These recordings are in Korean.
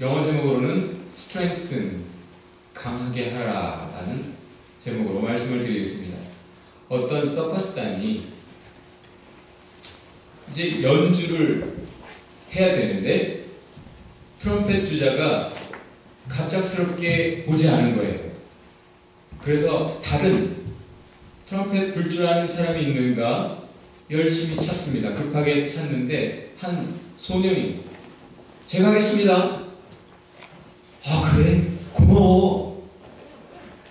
영어 제목으로는 strengthen, 강하게 하라 라는 제목으로 말씀을 드리겠습니다. 어떤 서커스단이 이제 연주를 해야 되는데 트럼펫 주자가 갑작스럽게 오지 않은 거예요. 그래서 다른 트럼펫 불 줄 아는 사람이 있는가 열심히 찾습니다. 급하게 찾는데 한 소년이 제가 하겠습니다. 아 그래? 고마워.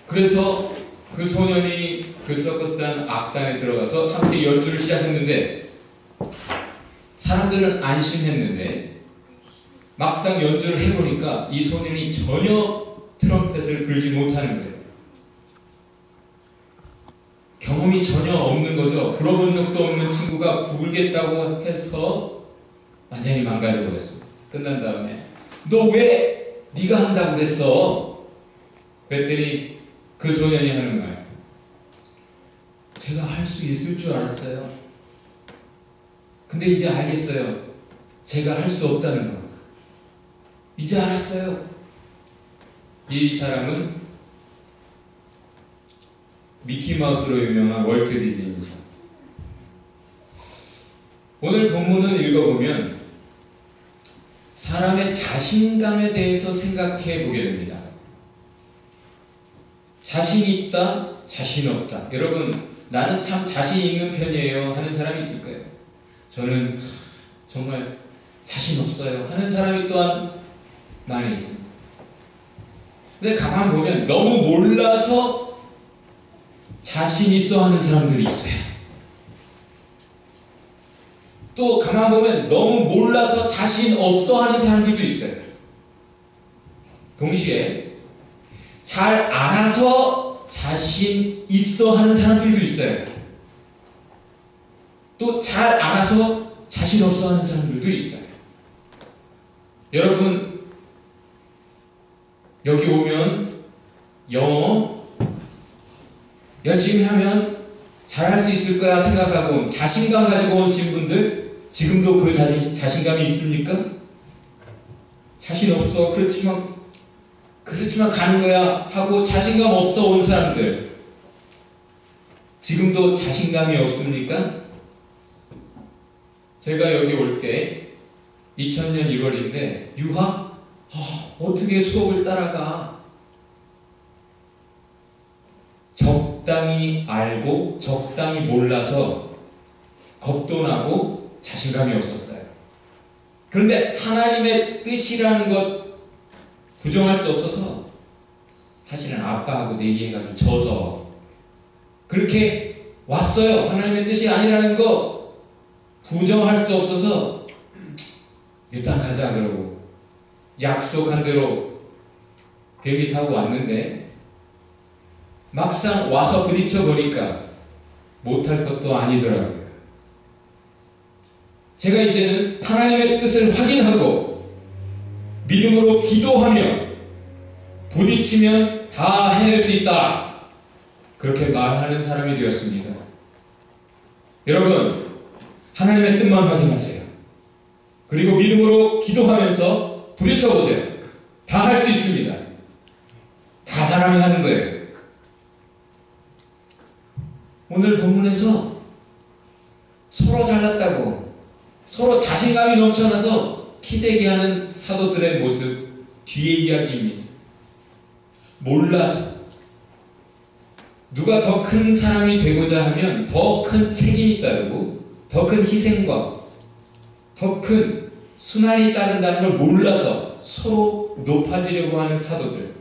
그래서 그 소년이 그 서커스단 악단에 들어가서 함께 연주를 시작했는데 사람들은 안심했는데 막상 연주를 해보니까 이 소년이 전혀 트럼펫을 불지 못하는 거예요. 경험이 전혀 없는 거죠. 불어본 적도 없는 친구가 부르겠다고 해서 완전히 망가져 버렸습니다. 끝난 다음에 너 왜 네가 한다고 그랬어? 그랬더니 그 소년이 하는 말, 제가 할 수 있을 줄 알았어요. 근데 이제 알겠어요. 제가 할 수 없다는 거. 이제 알았어요. 이 사람은 미키마우스로 유명한 월트 디즈니죠. 오늘 본문을 읽어보면 사람의 자신감에 대해서 생각해 보게 됩니다. 자신 있다, 자신 없다. 여러분, 나는 참 자신 있는 편이에요 하는 사람이 있을까요? 저는 정말 자신 없어요 하는 사람이 또한 많이 있습니다. 근데 가만 보면 너무 몰라서 자신 있어 하는 사람들이 있어요. 또 가만 보면 너무 몰라서 자신 없어 하는 사람들도 있어요. 동시에 잘 알아서 자신 있어 하는 사람들도 있어요. 또 잘 알아서 자신 없어 하는 사람들도 있어요. 여러분, 여기 오면 영어 열심히 하면 잘할 수 있을 거야 생각하고 자신감 가지고 오신 분들 지금도 그 자신감이 있습니까? 자신 없어. 그렇지만 가는 거야 하고 자신감 없어 온 사람들 지금도 자신감이 없습니까? 제가 여기 올 때 2000년 1월인데 유학? 어떻게 수업을 따라가? 적당히 알고 적당히 몰라서 겁도 나고 자신감이 없었어요. 그런데 하나님의 뜻이라는 것 부정할 수 없어서 사실은 아빠하고 내기해가지고 져서 그렇게 왔어요. 하나님의 뜻이 아니라는 거 부정할 수 없어서 일단 가자 그러고 약속한 대로 비행기 타고 왔는데 막상 와서 부딪혀 보니까 못할 것도 아니더라고요. 제가 이제는 하나님의 뜻을 확인하고 믿음으로 기도하며 부딪히면 다 해낼 수 있다. 그렇게 말하는 사람이 되었습니다. 여러분, 하나님의 뜻만 확인하세요. 그리고 믿음으로 기도하면서 부딪혀보세요. 다 할 수 있습니다. 다 사람이 하는 거예요. 오늘 본문에서 서로 잘났다고 서로 자신감이 넘쳐나서 키재기하는 사도들의 모습 뒤의 이야기입니다. 몰라서 누가 더 큰 사람이 되고자 하면 더 큰 책임이 따르고 더 큰 희생과 더 큰 순환이 따른다는 걸 몰라서 서로 높아지려고 하는 사도들,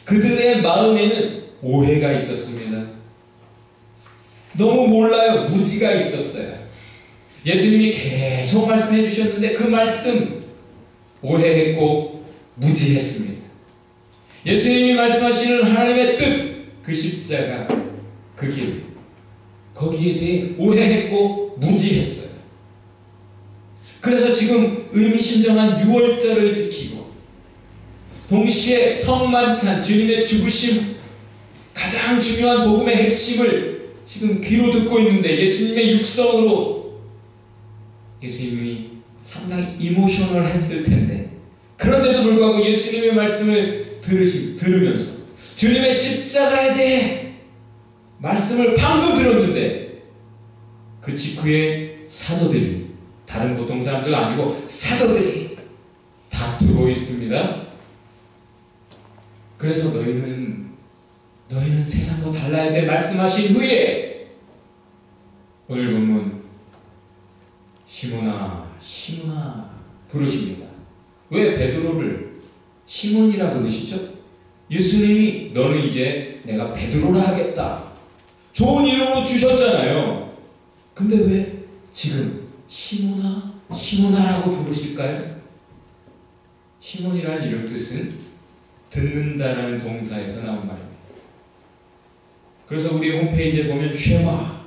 그들의 마음에는 오해가 있었습니다. 너무 몰라요. 무지가 있었어요. 예수님이 계속 말씀해 주셨는데 그 말씀 오해했고 무지했습니다. 예수님이 말씀하시는 하나님의 뜻, 그 십자가, 그 길, 거기에 대해 오해했고 무지했어요. 그래서 지금 의미심장한 유월절을 지키고 동시에 성만찬, 주님의 죽으심, 가장 중요한 복음의 핵심을 지금 귀로 듣고 있는데 예수님의 육성으로 예수님이 상당히 이모셔널 했을 텐데, 그런데도 불구하고 예수님의 말씀을 들으면서 주님의 십자가에 대해 말씀을 방금 들었는데 그 직후에 사도들이, 다른 보통 사람들 아니고 사도들이 다투고 있습니다. 그래서 너희는 세상과 달라야 돼 말씀하신 후에 오늘 본문 시몬아 시몬아 부르십니다. 왜 베드로를 시몬이라 부르시죠? 예수님이 너는 이제 내가 베드로라 하겠다, 좋은 이름으로 주셨잖아요. 근데 왜 지금 시몬아 시몬아라고 부르실까요? 시몬이라는 이름 뜻은 듣는다라는 동사에서 나온 말입니다. 그래서 우리 홈페이지에 보면 쉐마,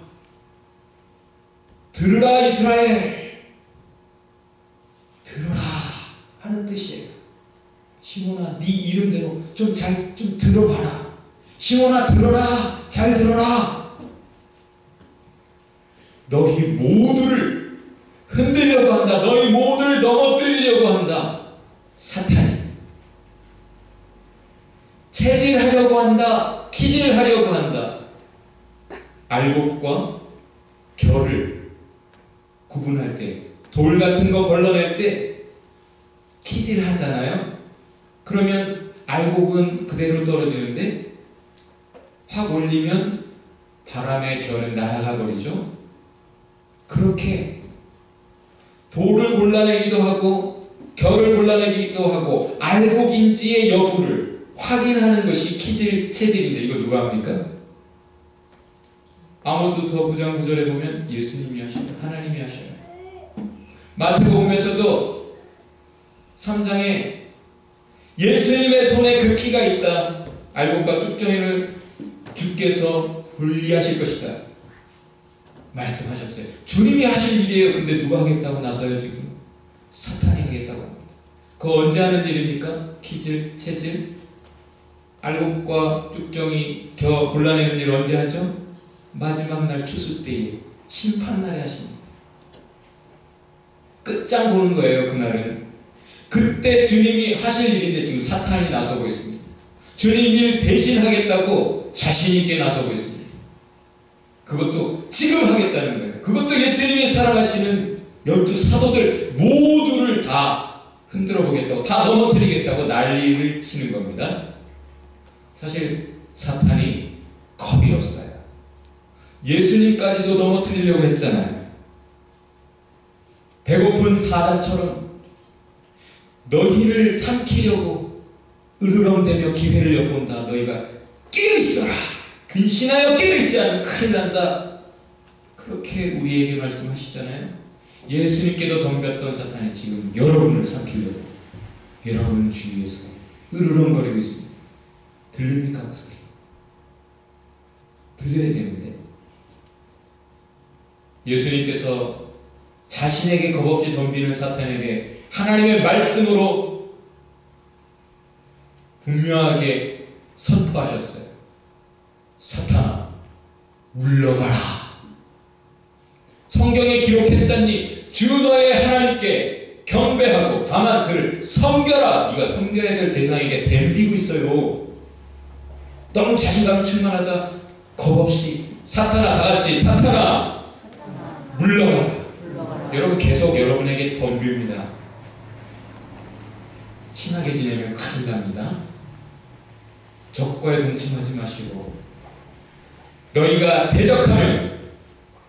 들으라 이스라엘, 들으라 하는 뜻이에요. 시몬아, 네 이름대로 좀 들어봐라. 시몬아, 들어라, 잘 들어라. 너희 모두를 흔들려고 한다. 너희 모두를 넘어뜨리려고 한다. 사탄이 체질하려고 한다. 키질하려고 한다. 알곡과 결을 구분할 때, 돌 같은 거 걸러낼 때 키질하잖아요. 그러면 알곡은 그대로 떨어지는데 확 올리면 바람의 결은 날아가 버리죠. 그렇게 돌을 골라내기도 하고 결을 골라내기도 하고 알곡인지의 여부를 확인하는 것이 체질인데, 이거 누가 합니까? 아모스서 9장 9절에 보면 예수님이 하셔요. 하나님이 하셔요. 마태복음에서도 3장에 예수님의 손에 그 키가 있다. 알곡과 쭉정이를 주께서 분리하실 것이다 말씀하셨어요. 주님이 하실 일이에요. 근데 누가 하겠다고 나서요? 지금 사탄이 하겠다고 합니다. 그거 언제 하는 일입니까? 키질, 체질, 알곡과 쭉정이 겨 골라내는 일 언제 하죠? 마지막 날 추수 때에, 심판날에 하십니다. 끝장 보는 거예요. 그날은 그때 주님이 하실 일인데 지금 사탄이 나서고 있습니다. 주님 일 대신하겠다고 자신있게 나서고 있습니다. 그것도 지금 하겠다는 거예요. 그것도 예수님이 사랑하시는 12 사도들 모두를 다 흔들어 보겠다고, 다 넘어뜨리겠다고 난리를 치는 겁니다. 사실 사탄이 겁이 없어요. 예수님까지도 넘어뜨리려고 했잖아요. 배고픈 사자처럼 너희를 삼키려고 으르렁대며 기회를 엿본다. 너희가 깨어있어라. 근신하여 깨어있지 않으면 큰일 난다. 그렇게 우리에게 말씀하시잖아요. 예수님께도 덤볐던 사탄이 지금 여러분을 삼키려고 여러분 주위에서 으르렁거리고 있습니다. 들립니까? 그 소리? 들려야 되는데 예수님께서 자신에게 겁없이 덤비는 사탄에게 하나님의 말씀으로 분명하게 선포하셨어요. 사탄아, 물러가라. 성경에 기록했잖니 주 너의 하나님께 경배하고 다만 그를 섬겨라. 네가 섬겨야 될 대상에게 덤비고 있어요. 너무 자신감 충만하다. 겁없이 사탄아, 다 같이 사탄아, 물러가라. 여러분 계속 여러분에게 덤빕니다. 친하게 지내면 큰일 납니다. 적과의 동침하지 마시고 너희가 대적하면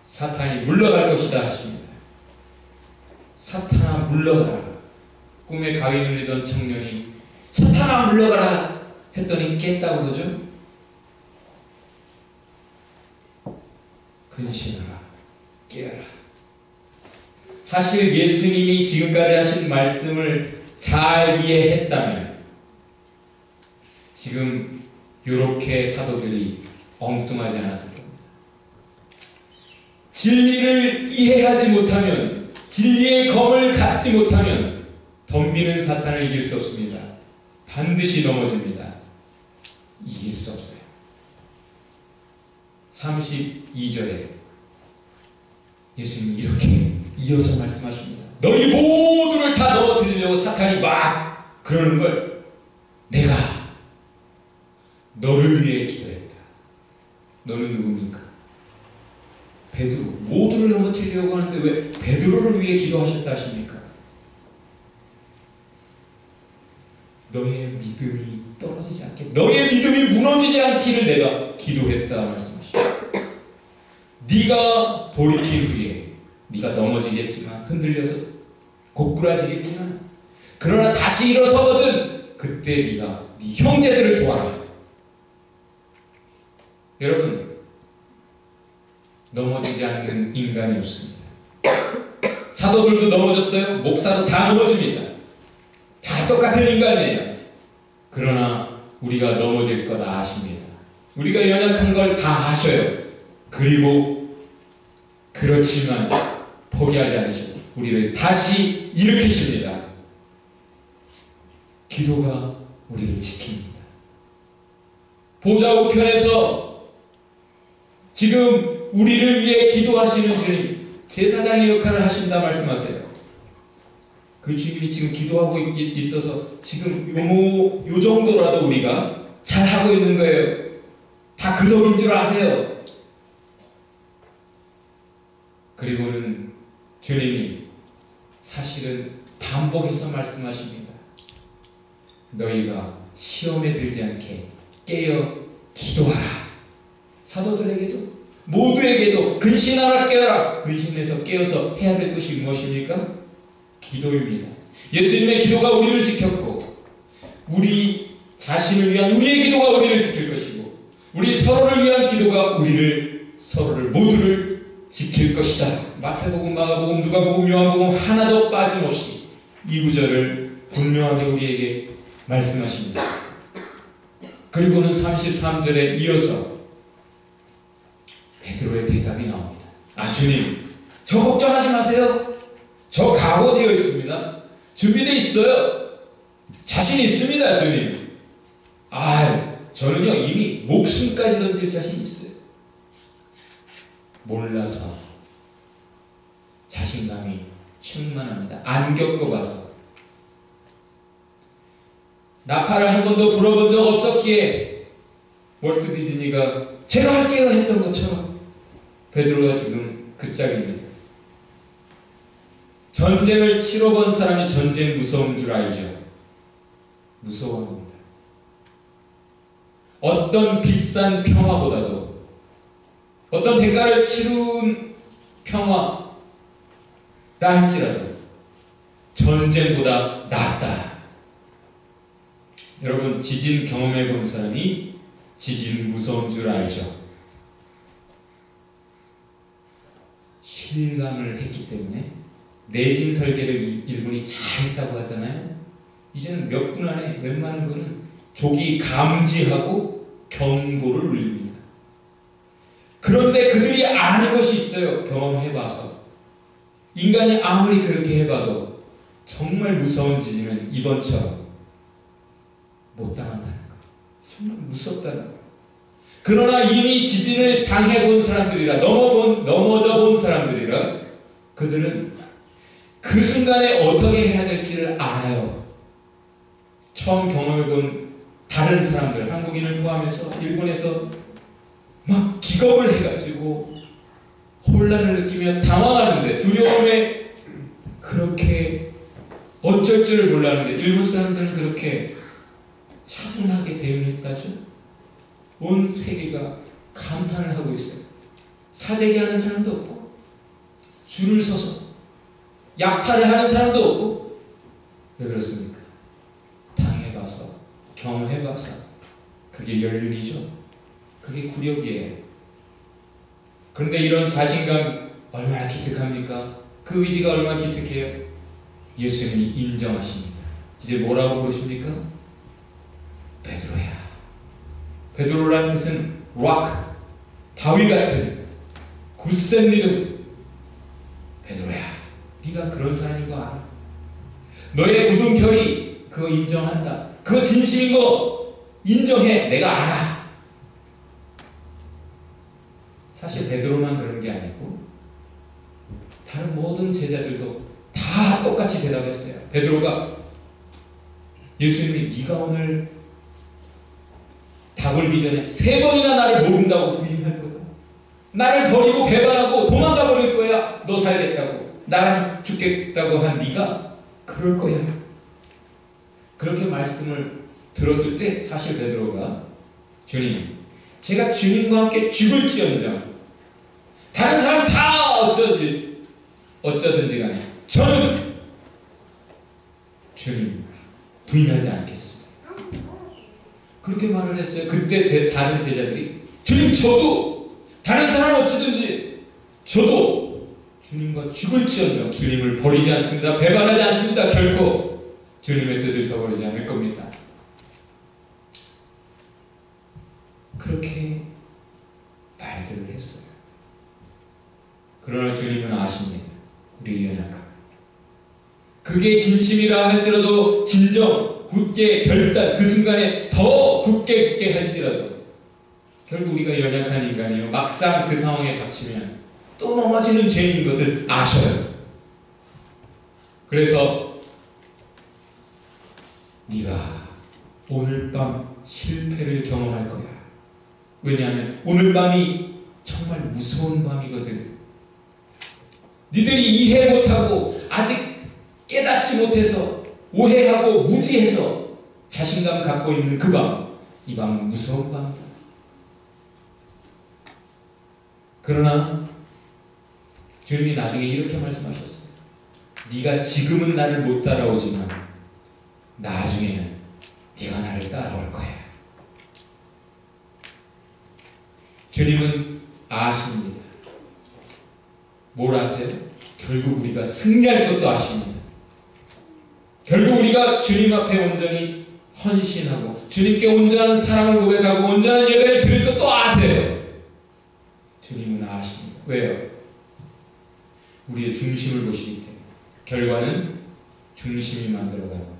사탄이 물러갈 것이다 하십니다. 사탄아 물러가라. 꿈에 가위 눌리던 청년이 사탄아 물러가라 했더니 깼다고 그러죠. 근신하라. 깨어라. 사실 예수님이 지금까지 하신 말씀을 잘 이해했다면 지금 이렇게 사도들이 엉뚱하지 않았을 겁니다. 진리를 이해하지 못하면, 진리의 검을 갖지 못하면 덤비는 사탄을 이길 수 없습니다. 반드시 넘어집니다. 이길 수 없어요. 32절에 예수님이 이렇게 이어서 말씀하십니다. 너희 모두를 다 넘어뜨리려고 사탄이 막 그러는 걸 내가 너를 위해 기도했다. 너는 누굽니까? 베드로. 모두를 넘어뜨리려고 하는데 왜 베드로를 위해 기도하셨다 하십니까? 너의 믿음이 떨어지지 않게, 너의 믿음이 무너지지 않기를 내가 기도했다 말씀하십니다. 네가 돌이킨 후에 네가 넘어지겠지만, 흔들려서 고꾸라지겠지만, 그러나 다시 일어서거든 그때 네가 네 형제들을 도와라. 여러분, 넘어지지 않는 인간이 없습니다. 사도들도 넘어졌어요. 목사도 다 넘어집니다. 다 똑같은 인간이에요. 그러나 우리가 넘어질 것 아십니다. 우리가 연약한 걸 다 아셔요. 그리고 그렇지만 포기하지 않으시고 우리를 다시 일으키십니다. 기도가 우리를 지킵니다. 보좌 우편에서 지금 우리를 위해 기도하시는 주님, 제사장의 역할을 하신다 말씀하세요. 그 주님이 지금 기도하고 있어서 지금 요 정도라도 우리가 잘하고 있는 거예요. 다 그 덕인 줄 아세요. 그리고는 주님이 사실은 반복해서 말씀하십니다. 너희가 시험에 들지 않게 깨어 기도하라. 사도들에게도 모두에게도 근신하라, 깨어라. 근신해서 깨어서 해야 될 것이 무엇입니까? 기도입니다. 예수님의 기도가 우리를 지켰고, 우리 자신을 위한 우리의 기도가 우리를 지킬 것이고, 우리 서로를 위한 기도가 서로를 모두를 지킬 것이다. 마태복음, 마가복음, 누가복음, 요한복음 하나도 빠짐없이 이 구절을 분명하게 우리에게 말씀하십니다. 그리고는 33절에 이어서 베드로의 대답이 나옵니다. 아, 주님, 저 걱정하지 마세요. 저 각오되어 있습니다. 준비되어 있어요. 자신 있습니다, 주님. 저는요 이미 목숨까지 던질 자신 있어요. 몰라서 자신감이 충만합니다. 안 겪어봐서. 나팔을 한 번도 불어본 적 없었기에 월트 디즈니가 제가 할게요 했던 것처럼 베드로가 지금 그 짝입니다. 전쟁을 치러본 사람이 전쟁 무서운 줄 알죠? 무서워합니다. 어떤 비싼 평화보다도, 어떤 대가를 치른 평화라 할지라도 전쟁보다 낫다. 여러분, 지진 경험해 본 사람이 지진 무서운 줄 알죠? 실감을 했기 때문에 내진 설계를 일본이 잘했다고 하잖아요. 이제는 몇 분 안에 웬만한 거는 조기 감지하고 경보를 울립니다. 그런데 그들이 아는 것이 있어요. 경험해봐서. 인간이 아무리 그렇게 해봐도 정말 무서운 지진은 이번처럼 못 당한다는 거. 정말 무섭다는 거. 그러나 이미 지진을 당해본 사람들이라, 넘어져 본 사람들이라, 그들은 그 순간에 어떻게 해야 될지를 알아요. 처음 경험해본 다른 사람들, 한국인을 포함해서 일본에서 막 기겁을 해가지고 혼란을 느끼며 당황하는데, 두려움에 그렇게 어쩔 줄을 몰랐는데 일본 사람들은 그렇게 차분하게 대응했다죠. 온 세계가 감탄을 하고 있어요. 사재기하는 사람도 없고, 줄을 서서 약탈을 하는 사람도 없고. 왜 그렇습니까? 당해봐서, 경험해봐서. 그게 연륜이죠. 그게 굴욕이에요. 그런데 이런 자신감 얼마나 기특합니까? 그 의지가 얼마나 기특해요? 예수님이 인정하십니다. 이제 뭐라고 부르십니까? 베드로야. 베드로라는 뜻은 rock, 바위 같은 굳센 믿음. 베드로야, 네가 그런 사람인 거 알아. 너의 굳은 결이 그거 인정한다. 그거 진심인 거 인정해. 내가 알아. 사실 베드로만 그런 게 아니고 다른 모든 제자들도 다 다 똑같이 대답했어요. 베드로가 예수님이 네가 오늘 닭 울기 전에 3번이나 나를 모른다고 부인할 거야. 나를 버리고 배반하고 도망가 버릴 거야. 너 살겠다고. 나랑 죽겠다고 한 네가 그럴 거야. 그렇게 말씀을 들었을 때 사실 베드로가 주님, 제가 주님과 함께 죽을지언정 다른 사람 다 어쩌든지 간에 저는 주님 부인하지 않겠습니다. 그렇게 말을 했어요. 그때 다른 제자들이 주님 저도 다른 사람 어찌든지 저도 주님과 죽을지언정 주님을 버리지 않습니다. 배반하지 않습니다. 결코 주님의 뜻을 저버리지 않을 겁니다. 그렇게 말들을 했어요. 그러나 주님은 아십니다. 우리의 연약함. 그게 진심이라 할지라도 진정 굳게 결단 그 순간에 더 굳게 할지라도 결국 우리가 연약한 인간이요. 막상 그 상황에 닥치면 또 넘어지는 죄인인 것을 아셔요. 그래서 네가 오늘 밤 실패를 경험할 거야. 왜냐하면 오늘 밤이 정말 무서운 밤이거든. 니들이 이해 못하고 아직 깨닫지 못해서 오해하고 무지해서 자신감 갖고 있는 그 밤, 이 밤은 무서운 밤이다. 그러나 주님이 나중에 이렇게 말씀하셨어요. 네가 지금은 나를 못 따라오지만 나중에는 네가 나를 따라올 거야. 주님은 아십니다. 뭘 아세요? 결국 우리가 승리할 것도 아십니다. 결국 우리가 주님 앞에 온전히 헌신하고 주님께 온전한 사랑을 고백하고 온전한 예배를 드릴 것도 아세요. 주님은 아십니다. 왜요? 우리의 중심을 보시기 때문에. 결과는 중심이 만들어가는 겁니다.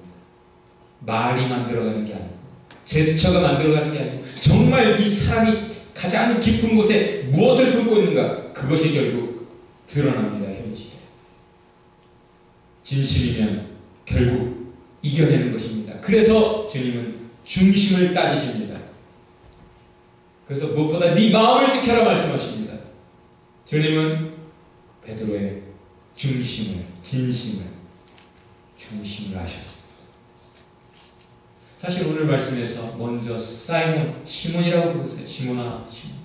말이 만들어가는 게 아니고 제스처가 만들어가는 게 아니고 정말 이 사람이 가장 깊은 곳에 무엇을 품고 있는가, 그것이 결국 드러납니다. 현실에. 진심이면 결국 이겨내는 것입니다. 그래서 주님은 중심을 따지십니다. 그래서 무엇보다 네 마음을 지켜라 말씀하십니다. 주님은 베드로의 중심을, 진심을, 중심을 하셨습니다. 사실 오늘 말씀에서 먼저 사이몬, 시몬이라고 부르세요. 시몬아, 시몬.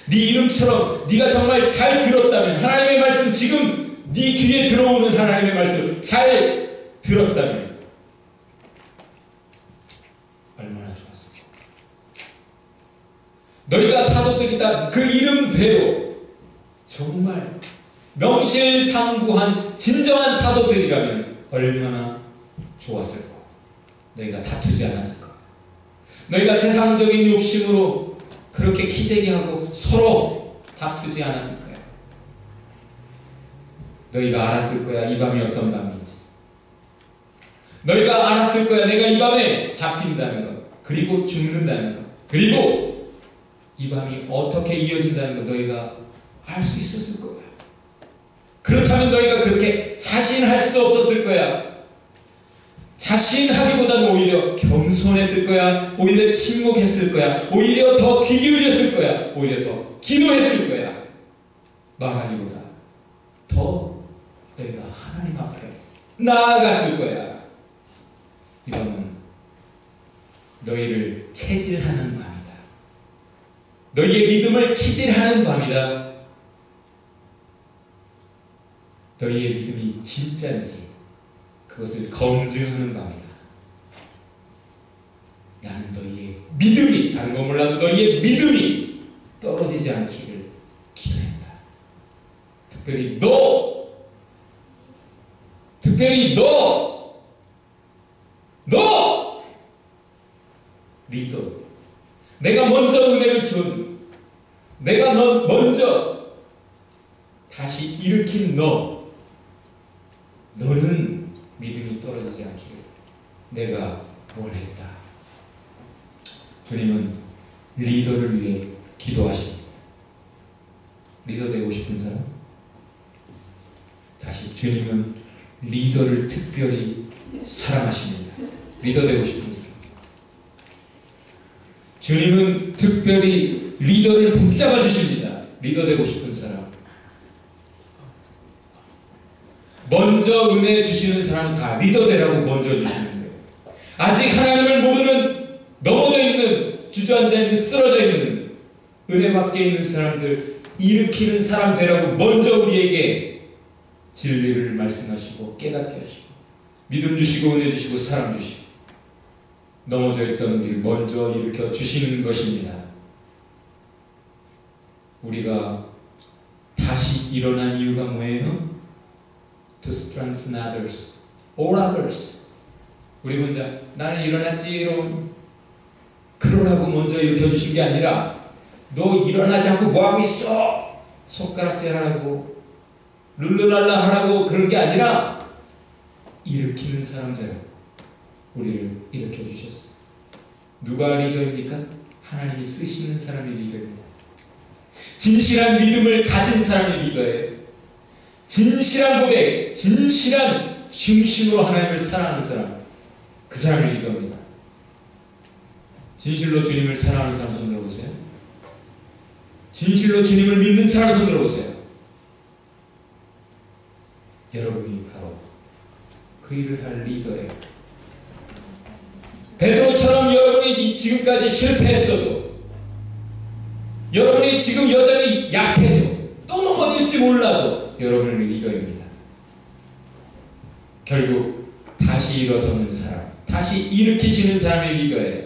네 이름처럼 네가 정말 잘 들었다면, 하나님의 말씀 지금 네 귀에 들어오는 하나님의 말씀 잘 들었다면 얼마나 좋았을까. 너희가 사도들이다 그 이름대로 정말 명실상부한 진정한 사도들이라면 얼마나 좋았을까. 너희가 다투지 않았을 거야. 너희가 세상적인 욕심으로 그렇게 키재기하고 서로 다투지 않았을 거야. 너희가 알았을 거야. 이 밤이 어떤 밤인지. 너희가 알았을 거야. 내가 이 밤에 잡힌다는 것, 그리고 죽는다는 것, 그리고 이 밤이 어떻게 이어진다는 것 너희가 알 수 있었을 거야. 그렇다면 너희가 그렇게 자신할 수 없었을 거야. 자신하기보다는 오히려 겸손했을 거야. 오히려 침묵했을 거야. 오히려 더 귀 기울였을 거야. 오히려 더 기도했을 거야. 말하기보다 더 너희가 하나님 앞에 나아갔을 거야. 이 밤은 너희를 체질하는 밤이다. 너희의 믿음을 키질하는 밤이다. 너희의 믿음이 진짜인지 그것을 검증하는 밤이다. 나는 너희의 믿음이, 다른 거 몰라도 너희의 믿음이 떨어지지 않기를 기도했다. 특별히 너 리더, 내가 먼저 은혜를 준, 내가 너 먼저 다시 일으킨 너는 믿음이 떨어지지 않기를 내가 원했다. 주님은 리더를 위해 기도하십니다. 리더 되고 싶은 사람? 다시 주님은 리더를 특별히 사랑하십니다. 리더 되고 싶은 사람. 주님은 특별히 리더를 붙잡아 주십니다. 리더 되고 싶은 사람. 먼저 은혜 주시는 사람은 다 리더 되라고 먼저 주시는 거예요. 아직 하나님을 모르는, 넘어져 있는, 주저앉아 있는, 쓰러져 있는, 은혜 밖에 있는 사람들 일으키는 사람 되라고 먼저 우리에게 진리를 말씀하시고 깨닫게 하시고 믿음 주시고 은혜 주시고 사랑 주시고 넘어져 있던 우리를 먼저 일으켜 주시는 것입니다. 우리가 다시 일어난 이유가 뭐예요? To strengthen others, all others. 우리 혼자 나는 일어났지롱 그러라고 먼저 일으켜 주신 게 아니라 너 일어나지 않고 뭐하고 있어? 손가락질하라고 룰루랄라 하라고 그런 게 아니라 일으키는 사람들 우리를 일으켜 주셨어요. 누가 리더입니까? 하나님이 쓰시는 사람이 리더입니다. 진실한 믿음을 가진 사람이 리더예요. 진실한 고백, 진실한 중심으로 하나님을 사랑하는 사람, 그 사람이 리더입니다. 진실로 주님을 사랑하는 사람 손 들어보세요. 진실로 주님을 믿는 사람 손 들어보세요. 여러분이 바로 그 일을 할 리더예요. 베드로처럼 여러분이 지금까지 실패했어도, 여러분이 지금 여전히 약해도, 또 넘어질지 몰라도 여러분은 리더입니다. 결국 다시 일어서는 사람, 다시 일으키시는 사람이 리더예요.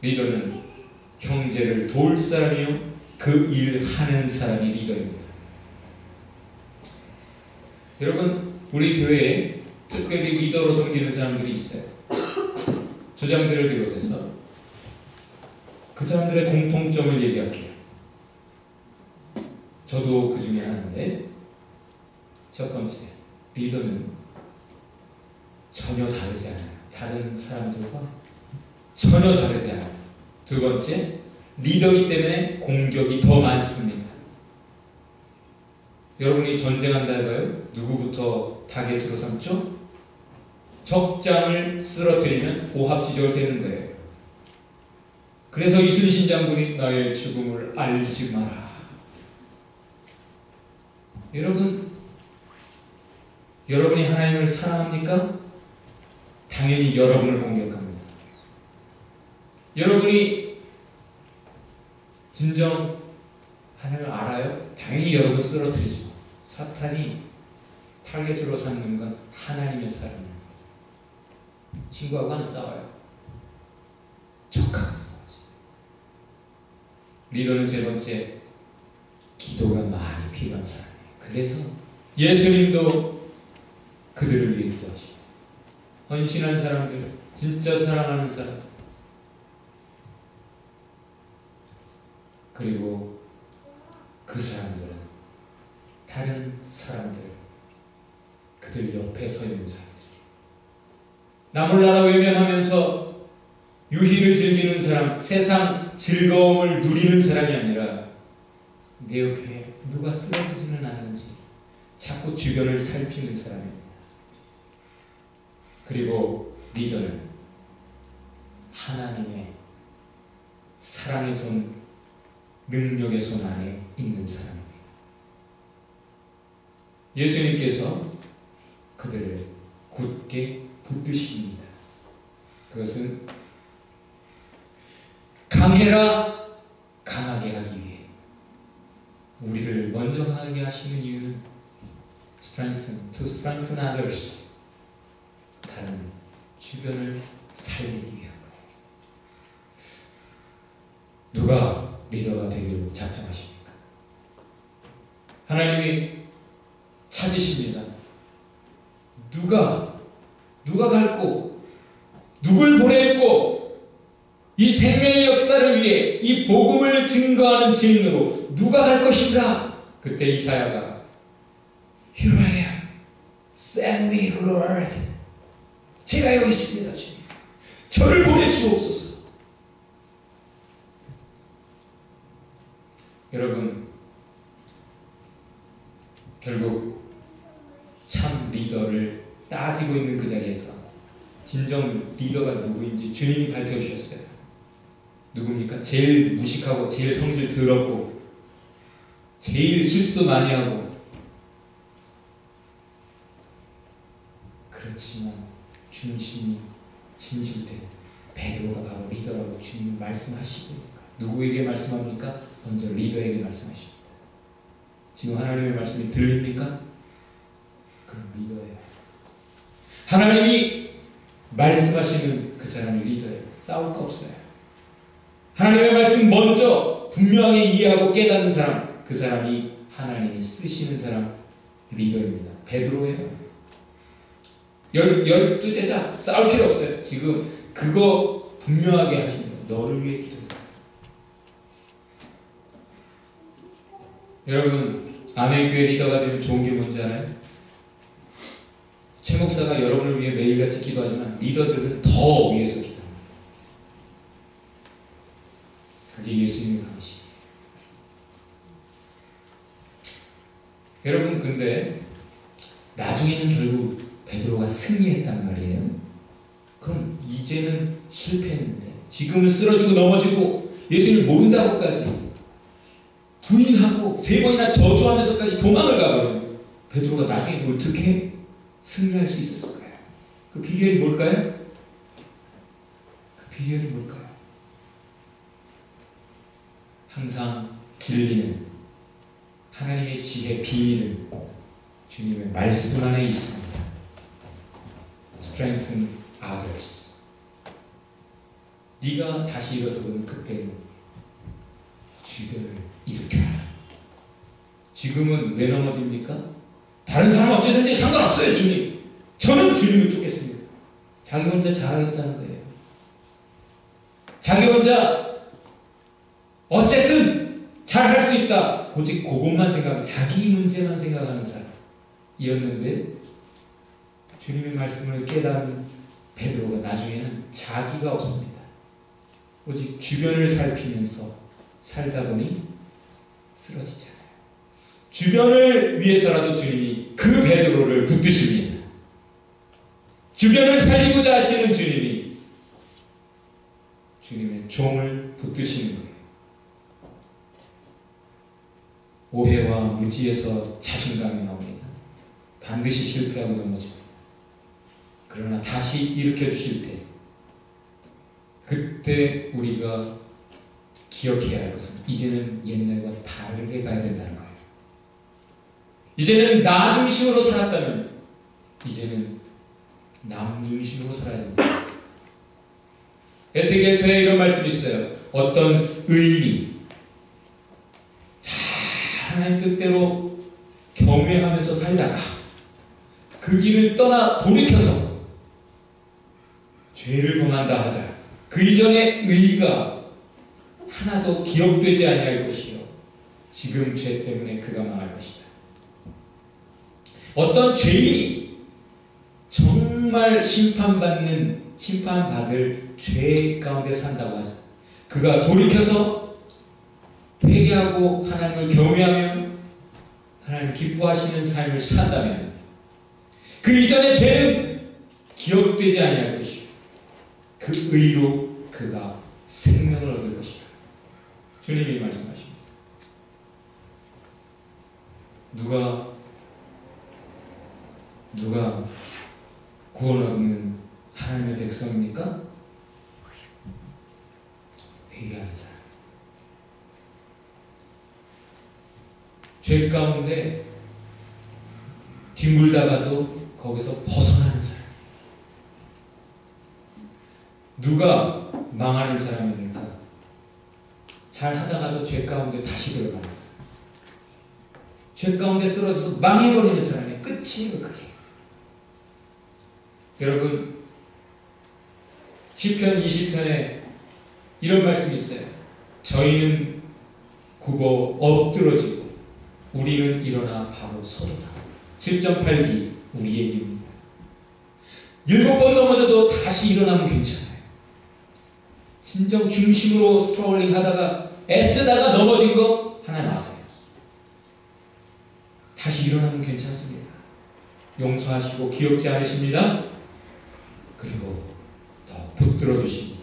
리더는 형제를 도울 사람이요 그 일을 하는 사람이 리더입니다. 여러분, 우리 교회에 특별히 리더로 섬기는 사람들이 있어요. 조장들을 비롯해서 그 사람들의 공통점을 얘기할게요. 저도 그 중에 하나인데, 첫 번째, 리더는 전혀 다르지 않아요. 다른 사람들과 전혀 다르지 않아요. 두 번째, 리더이기 때문에 공격이 더 많습니다. 여러분이 전쟁한다 해봐요. 누구부터 타겟으로 삼죠? 적장을 쓰러뜨리면 오합지졸 되는 거예요. 그래서 이순신 장군이 나의 죽음을 알리지 마라. 여러분이 하나님을 사랑합니까? 당연히 여러분을 공격합니다. 여러분이 진정 하나님을 알아요? 당연히 여러분 쓰러뜨리죠. 사탄이 타겟으로 삼는 건 하나님의 사람입니다. 친구하고 안 싸워요. 적하고 싸우지. 리더는 세 번째, 기도가 많이 필요한 사람이에요. 그래서 예수님도 그들을 위해 기도하시고, 헌신한 사람들, 진짜 사랑하는 사람들, 그리고 그 사람들은 다른 사람들, 그들 옆에 서 있는 사람들, 나몰라라 외면하면서 유희를 즐기는 사람, 세상 즐거움을 누리는 사람이 아니라 내 옆에 누가 쓰러지지는 않는지 자꾸 주변을 살피는 사람입니다. 그리고 리더는 하나님의 사랑의 손, 능력의 손 안에 있는 사람입니다. 예수님께서 그들을 굳게 붙드십니다. 그것은 강해라 강하게 하기 위해, 우리를 먼저 강하게 하시는 이유는 to strengthen others, 다른 주변을 살리기 위한 거예요. 누가 리더가 되기로 작정하십니까? 하나님이 찾으십니다. 누가 갈고 누굴 보냈고 이 생명의 역사를 위해 이 복음을 증거하는 증인으로 누가 갈 것인가? 그때 이사야가 Here I am, send me, Lord. 제가 여기 있습니다, 주님. 저를 보내주옵소서. 여러분, 결국 참 리더를 따지고 있는 그 자리에서 진정 리더가 누구인지 주님이 밝혀주셨어요. 누굽니까? 제일 무식하고 제일 성질 더럽고 제일 실수도 많이 하고, 그렇지만 중심이 진실된 베드로가 바로 리더라고 주님이 말씀하시고, 누구에게 말씀합니까? 먼저 리더에게 말씀하십니다. 지금 하나님의 말씀이 들립니까? 그럼 리더예요. 하나님이 말씀하시는 그 사람이 리더예요. 싸울 거 없어요. 하나님의 말씀 먼저 분명하게 이해하고 깨닫는 사람, 그 사람이 하나님이 쓰시는 사람, 리더입니다. 베드로예요. 12제자 싸울 필요 없어요. 지금 그거 분명하게 하십니다. 너를 위해 기도한다. 여러분, 아멘교회 리더가 되면 좋은 게 뭔지 알아요? 최 목사가 여러분을 위해 매일같이 기도하지만 리더들은 더 위해서 기도합니다. 그게 예수님의 방식이에요. 여러분, 근데 나중에는 결국 베드로가 승리했단 말이에요. 그럼 이제는 실패했는데, 지금은 쓰러지고 넘어지고 예수님을 모른다고까지 부인하고 3번이나 저주하면서까지 도망을 가버린 베드로가 나중에 어떻게 승리할 수 있었을까요? 그 비결이 뭘까요? 그 비결이 뭘까요? 항상 진리는, 하나님의 지혜 비밀은 주님의 말씀 안에 있습니다. Strengthen others. 네가 다시 일어서면 그때는 주변을 일으켜라. 지금은 왜 넘어집니까? 다른 사람 어쩌든지 상관없어요, 주님. 저는 주님을 쫓겠습니다. 자기 혼자 잘하겠다는 거예요. 자기 혼자 어쨌든 잘할 수 있다. 오직 그것만 생각하고 자기 문제만 생각하는 사람이었는데, 주님의 말씀을 깨달은 베드로가 나중에는 자기가 없습니다. 오직 주변을 살피면서 살다 보니 쓰러지잖아요. 주변을 위해서라도 주님이 그 베드로를 붙드십니다. 주변을 살리고자 하시는 주님이 주님의 종을 붙드시는 거예요. 오해와 무지에서 자신감이 나옵니다. 반드시 실패하고 넘어집니다. 그러나 다시 일으켜주실 때, 그때 우리가 기억해야 할 것은 이제는 옛날과 다르게 가야 된다는 거예요. 이제는 나 중심으로 살았다면 이제는 남 중심으로 살아야 된다. 에스겔서에 이런 말씀이 있어요. 어떤 의인이 잘 하나님 뜻대로 경외하면서 살다가 그 길을 떠나 돌이켜서 죄를 범한다 하자. 그 이전의 의가 하나도 기억되지 아니할 것이요, 지금 죄 때문에 그가 망할 것이다. 어떤 죄인이 정말 심판받을 죄 가운데 산다고 하자. 그가 돌이켜서 회개하고 하나님을 경외하며 하나님 기뻐하시는 삶을 산다면 그 이전의 죄는 기억되지 아니할 것이요, 그 의로 그가 생명을 얻을 것이다. 주님이 말씀하십니다. 누가 구원 얻는 하나님의 백성입니까? 회개하는 사람. 죄 가운데 뒹굴다가도 거기서 벗어나는 사람. 누가 망하는 사람입니까? 잘 하다가도 죄 가운데 다시 들어가는 사람. 죄 가운데 쓰러져서 망해버리는 사람의 끝이에요, 그게. 여러분, 시편 20편에 이런 말씀이 있어요. 저희는 굽어 엎드러지고 우리는 일어나 바로 서도다. 7.8기 우리의 길입니다. 7번 넘어져도 다시 일어나면 괜찮아요. 진정 중심으로 스트롤링 하다가 애쓰다가 넘어진 거 하나님 아세요. 다시 일어나면 괜찮습니다. 용서하시고 기억지 않으십니다. 그리고 더 붙들어 주십니다.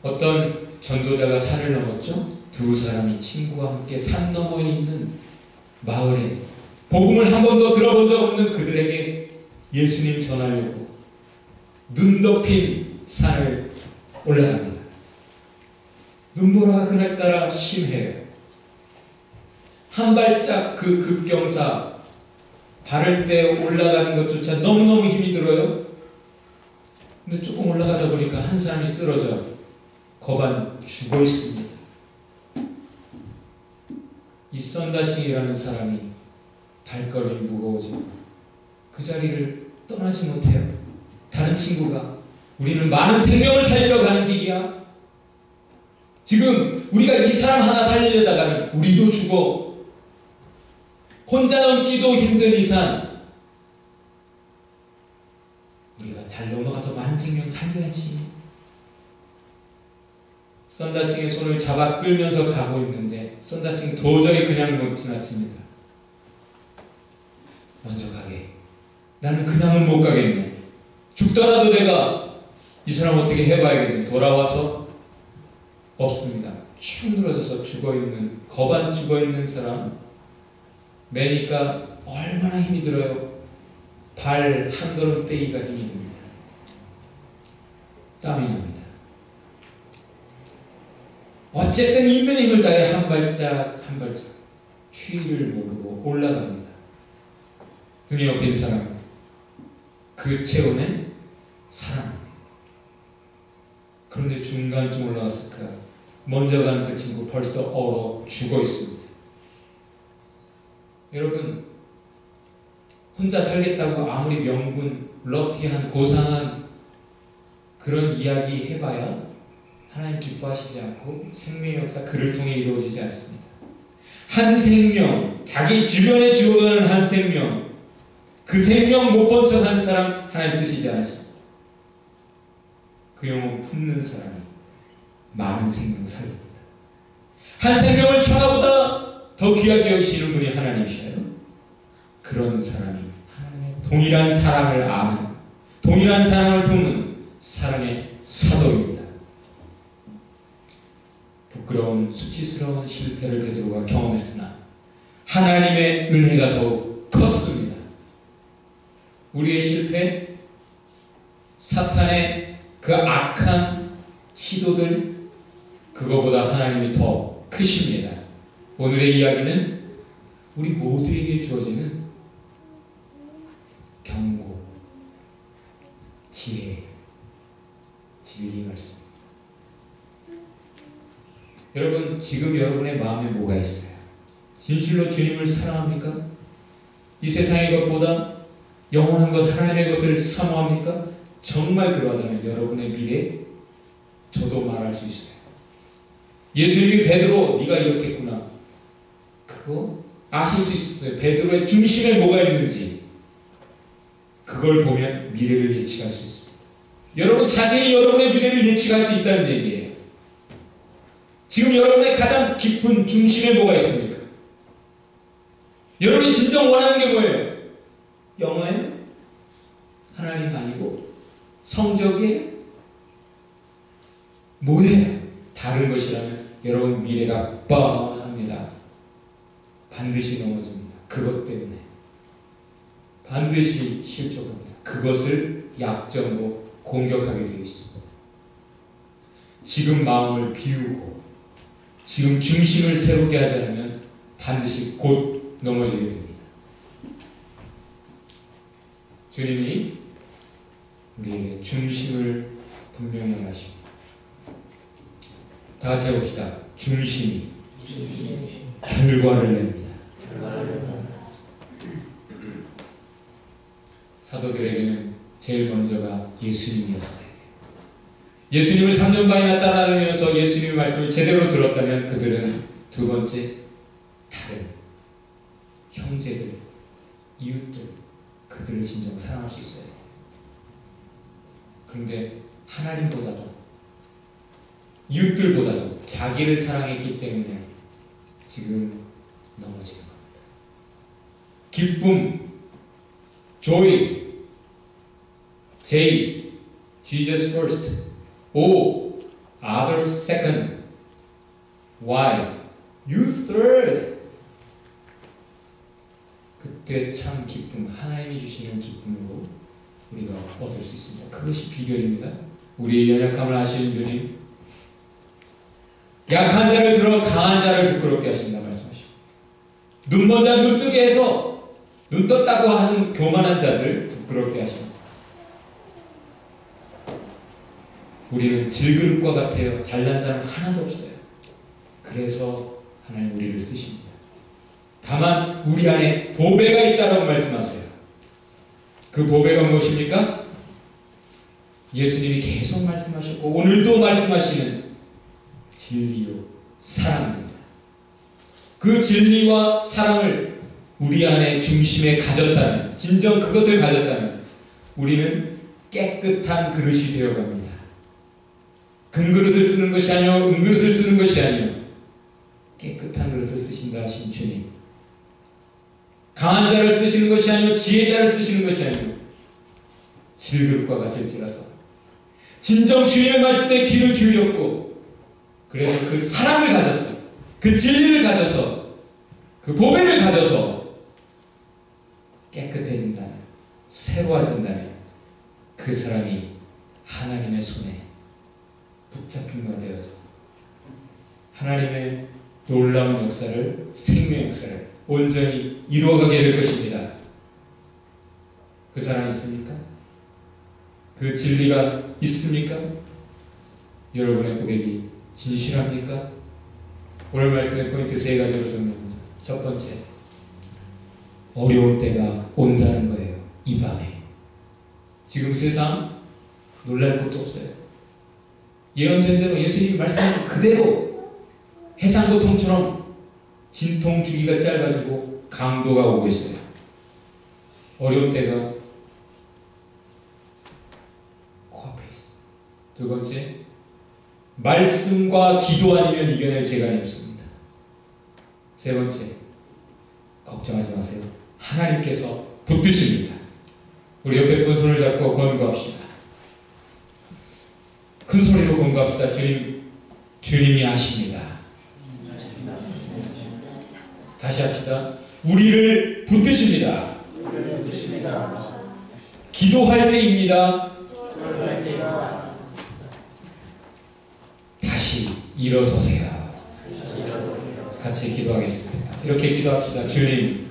어떤 전도자가 산을 넘었죠. 두 사람이 친구와 함께 산 너머에 있는 마을에 복음을 한 번도 들어본 적 없는 그들에게 예수님 전하려고 눈 덮인 산을 올라갑니다. 눈보라가 그날따라 심해요. 한 발짝 그 급경사 바를 때 올라가는 것조차 너무너무 힘이 들어요. 근데 조금 올라가다 보니까 한 사람이 쓰러져 거반 죽어 있습니다. 이 썬다싱이라는 사람이 발걸음이 무거워지고 그 자리를 떠나지 못해요. 다른 친구가 우리는 많은 생명을 살리러 가는 길이야. 지금 우리가 이 사람 하나 살리려다가는 우리도 죽어. 혼자 넘기도 힘든 이 산 우리가 잘 넘어가서 많은 생명 살려야지. 썬다싱의 손을 잡아 끌면서 가고 있는데 썬다싱 도저히 그냥 못 지나칩니다. 먼저 가게. 나는 그냥은 못 가겠네. 죽더라도 내가 이 사람 어떻게 해봐야겠네. 돌아와서 없습니다. 축 늘어져서 죽어있는 거반 죽어있는 사람 매니까 얼마나 힘이 들어요. 발 한 걸음 떼기가 힘이 듭니다. 땀이 납니다. 어쨌든 있는 힘을 다해 한 발짝 한 발짝 추위를 모르고 올라갑니다. 등에 옆에 있는 사람은 그 체온에 살아납니다. 그런데 중간쯤 올라갔을까 먼저 간 그 친구 벌써 얼어 죽어 있습니다. 여러분 혼자 살겠다고 아무리 명분 러프티한 고상한 그런 이야기 해봐야 하나님 기뻐하시지 않고 생명의 역사 그를 통해 이루어지지 않습니다. 한 생명, 자기 주변에 죽어가는 한 생명, 그 생명 못 본 척 하는 사람 하나님 쓰시지 않으십니다. 그 영혼 품는 사람이 많은 생명을 살립니다. 한 생명을 천하보다 더 귀하게 여기시는 분이 하나님이셔요. 그런 사람이 하나님의 동일한 사랑을 아는, 동일한 사랑을 품은 사랑의 사도입니다. 부끄러운 수치스러운 실패를 베드로가 경험했으나 하나님의 은혜가 더욱 컸습니다. 우리의 실패, 사탄의 그 악한 시도들, 그거보다 하나님이 더 크십니다. 오늘의 이야기는 우리 모두에게 주어지는 경고, 지혜, 진리 말씀. 여러분 지금 여러분의 마음에 뭐가 있어요? 진실로 주님을 사랑합니까? 이 세상의 것보다 영원한 것 하나님의 것을 사모합니까? 정말 그러하다면 여러분의 미래 저도 말할 수 있어요. 예수님이 베드로 네가 이렇겠구나. 그거 아실 수 있었어요. 베드로의 중심에 뭐가 있는지 그걸 보면 미래를 예측할 수 있습니다. 여러분 자신이 여러분의 미래를 예측할 수 있다는 얘기예요. 지금 여러분의 가장 깊은 중심에 뭐가 있습니까? 여러분이 진정 원하는 게 뭐예요? 영화예요? 하나님 아니고 성적이에요? 뭐예요? 다른 것이라면 여러분 미래가 뻔합니다. 반드시 넘어집니다. 그것 때문에 반드시 실족합니다. 그것을 약점으로 공격하게 되어 있습니다. 지금 마음을 비우고 지금 중심을 새롭게 하지 않으면 반드시 곧 넘어지게 됩니다. 주님이 우리에게 중심을 분명히 하십니다. 다 같이 해봅시다. 중심이 결과를 냅니다. 사도들에게는 제일 먼저가 예수님이었어요. 예수님을 3년 반이나 따라다니면서 예수님의 말씀을 제대로 들었다면 그들은 두 번째 다른 형제들, 이웃들, 그들을 진정 사랑할 수 있어요. 그런데 하나님보다도 이웃들보다도 자기를 사랑했기 때문에 지금 넘어지는 겁니다. 기쁨, joy, J, Jesus first, O, others second, Y, you third. 그때 참 기쁨, 하나님이 주시는 기쁨으로 우리가 얻을 수 있습니다. 그것이 비결입니다. 우리의 연약함을 아시는 주님, 약한 자를 들어 강한 자를 부끄럽게 하신다 말씀하시고, 눈먼 자 눈 뜨게 해서 눈 떴다고 하는 교만한 자들 부끄럽게 하십니다. 우리는 질그릇과 같아요. 잘난 사람 하나도 없어요. 그래서 하나님 우리를 쓰십니다. 다만 우리 안에 보배가 있다고 말씀하세요. 그 보배가 무엇입니까? 예수님이 계속 말씀하셨고 오늘도 말씀하시는 진리요 사랑입니다. 그 진리와 사랑을 우리 안에 중심에 가졌다면, 진정 그것을 가졌다면 우리는 깨끗한 그릇이 되어갑니다. 금그릇을 쓰는 것이 아니요 은그릇을 쓰는 것이 아니요 깨끗한 그릇을 쓰신다 하신 주님, 강한 자를 쓰시는 것이 아니요 지혜자를 쓰시는 것이 아니요 질그릇과 같을지라도 진정 주님의 말씀에 귀를 기울였고, 그래서 그 사랑을 가져서, 그 진리를 가져서, 그 보배를 가져서 깨끗해진다면, 새로워진다면 그 사람이 하나님의 손에 붙잡힌 바 되어서 하나님의 놀라운 역사를, 생명 역사를 온전히 이루어가게 될 것입니다. 그 사람이 있습니까? 그 진리가 있습니까? 여러분의 고백이 진실합니까? 오늘 말씀의 포인트 세 가지로 정리합니다. 첫 번째, 어려운 때가 온다는 거예요. 이 밤에. 지금 세상 놀랄 것도 없어요. 예언된 대로 예수님이 말씀한 그대로 해상고통처럼 진통 주기가 짧아지고 강도가 오고 있어요. 어려운 때가 코앞에 있어요. 두 번째, 말씀과 기도 아니면 이겨낼 재간이 없습니다. 세 번째, 걱정하지 마세요. 하나님께서 붙드십니다. 우리 옆에 분 손을 잡고 권고합시다. 큰 소리로 권고합시다. 주님이 아십니다. 다시 합시다. 우리를 붙드십니다. 기도할 때입니다. 다시 일어서세요. 같이 기도하겠습니다. 이렇게 기도합시다. 주님,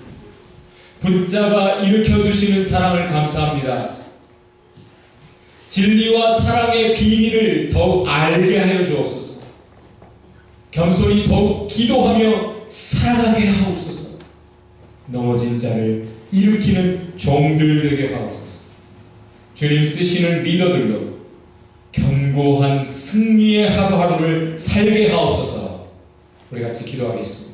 붙잡아 일으켜주시는 사랑을 감사합니다. 진리와 사랑의 비밀을 더욱 알게 하여 주옵소서. 겸손히 더욱 기도하며 사랑하게 하옵소서. 넘어진 자를 일으키는 종들 되게 하옵소서. 주님 쓰시는 리더들로 견고한 승리의 하루하루를 살게 하옵소서. 우리 같이 기도하겠습니다.